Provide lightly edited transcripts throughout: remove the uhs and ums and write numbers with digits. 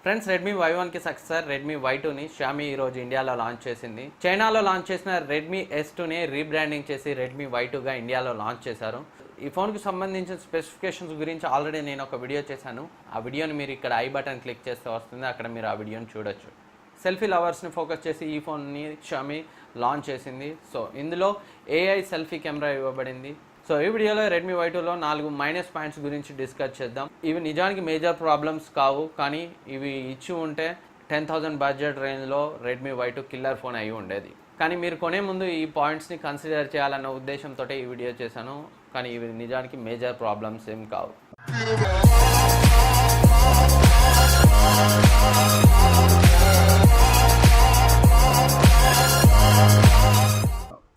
Friends, Redmi Y1 కి successor Redmi Y2ని Xiaomi ఈరోజు ఇండియాలో లాంచ్ చేసింది. చైనాలో లాంచ్ చేసిన రెడ్మీ S2ని రీబ్రాండింగ్ చేసి రెడ్మీ Y2గా ఇండియాలో లాంచ్ చేశారు. ఈ ఫోన్కి సంబంధించిన స్పెసిఫికేషన్స్ గురించి ఆల్రెడీ నేను ఒక వీడియో చేశాను. ఆ వీడియోని మీరు ఇక్కడ ఐ బటన్ క్లిక్ చేస్తే వస్తుంది, అక్కడ మీరు ఆ వీడియోని చూడొచ్చు. సెల్ఫీ లవర్స్ని ఫోకస్ చేసి ఈ ఫోన్ని షామీ లాంచ్ చేసింది. సో ఇందులో AI సెల్ఫీ కెమెరా ఇవ్వబడింది. సో ఈ వీడియోలో రెడ్మీ Y2లో 4 మైనస్ పాయింట్స్ గురించి డిస్కస్ చేద్దాం. ఇవి నిజానికి మేజర్ ప్రాబ్లమ్స్ కావు, కానీ ఇవి ఇచ్చి ఉంటే 10,000 బడ్జెట్ రేంజ్లో రెడ్మీ Y2 కిల్లర్ ఫోన్ అయి ఉండేది. కానీ మీరు కొనే ముందు ఈ పాయింట్స్ని కన్సిడర్ చేయాలన్న ఉద్దేశంతో ఈ వీడియో చేశాను. కానీ ఇవి నిజానికి మేజర్ ప్రాబ్లమ్స్ ఏం కావు.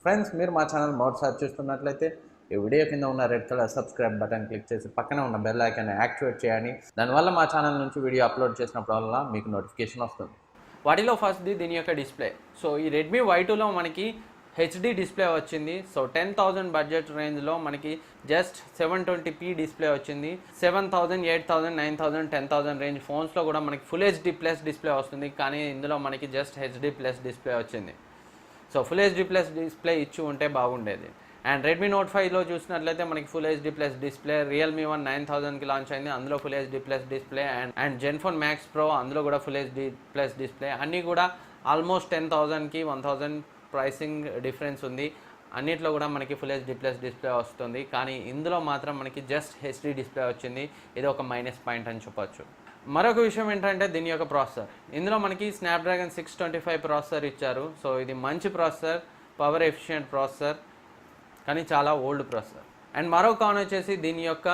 ఫ్రెండ్స్, మీరు మా ఛానల్ మొదటిసారి చూస్తున్నట్లయితే ఈ వీడియో కింద ఉన్న red colour subscribe button click చేసి పక్కనే ఉన్న బెల్ ఐకాన్ యాక్టివేట్ చేయండి. దానివల్ల మా ఛానల్ నుంచి వీడియో అప్లోడ్ చేసినప్పుడల్లా మీకు నోటిఫికేషన్ వస్తుంది. వాటిలో ఫస్ట్ది దీని యొక్క డిస్ప్లే. సో ఈ రెడ్మీ Y2లో మనకి HD డిస్ప్లే వచ్చింది. సో 10,000 బడ్జెట్ రేంజ్లో మనకి జస్ట్ 720p డిస్ప్లే వచ్చింది. 7,000, 8,000, 9,000, 10,000 రేంజ్ ఫోన్స్లో కూడా మనకి ఫుల్ HD+ డిస్ప్లే వస్తుంది. కానీ ఇందులో మనకి జస్ట్ HD+ డిస్ప్లే వచ్చింది. సో ఫుల్ HD+ డిస్ప్లే ఇచ్చి ఉంటే బాగుండేది. అండ్ రెడ్మీ Note 5లో చూసినట్లయితే మనకి ఫుల్ HD+ డిస్ప్లే. రియల్మీ 1 9,000కి లాంచ్ అయింది, అందులో full HD+ display. And zenfone maxz Pro అందులో కూడా ఫుల్ HD+ డిస్ప్లే. అన్నీ కూడా ఆల్మోస్ట్ 10,000కి 1,000 ప్రైసింగ్ డిఫరెన్స్ ఉంది. అన్నిట్లో కూడా మనకి ఫుల్ HD+ డిస్ప్లే వస్తుంది. కానీ ఇందులో మాత్రం మనకి జస్ట్ HD డిస్ప్లే వచ్చింది. ఇది ఒక మైనస్ పాయింట్ అని చెప్పొచ్చు. మరొక విషయం ఏంటంటే దీని యొక్క ప్రాసెసర్. ఇందులో మనకి స్నాప్డ్రాగన్ 625 ప్రాసెసర్ ఇచ్చారు. సో ఇది మంచి ప్రాసెసర్, పవర్ ఎఫిషియెంట్ ప్రాసెసర్, కానీ చాలా ఓల్డ్ ప్రాసెసర్. అండ్ మరో కాన్ వచ్చేసి దీని యొక్క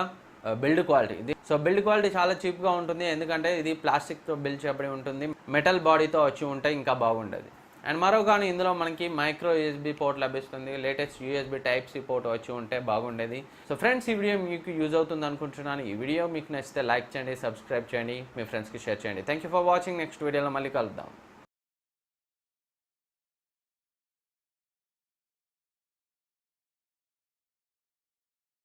build quality. So build quality చాలా చీప్గా ఉంటుంది, ఎందుకంటే ఇది ప్లాస్టిక్తో బిల్డ్ చేయబడి ఉంటుంది. మెటల్ బాడీతో వచ్చి ఉంటే ఇంకా బాగుండేది. అండ్ మరో కానీ ఇందులో మనకి మైక్రో USB పోర్ట్ లభిస్తుంది. లేటెస్ట్ USB Type-C పోర్ట్ వచ్చి ఉంటే బాగుండేది. సో ఫ్రెండ్స్, ఈ వీడియో మీకు యూజ్ అవుతుంది అనుకుంటున్నాను. ఈ వీడియో మీకు నచ్చితే లైక్ చేయండి, సబ్స్క్రైబ్ చేయండి, మీ ఫ్రెండ్స్కి షేర్ చేయండి. Thank you for watching. Next వీడియోలో మళ్ళీ కలుద్దాం.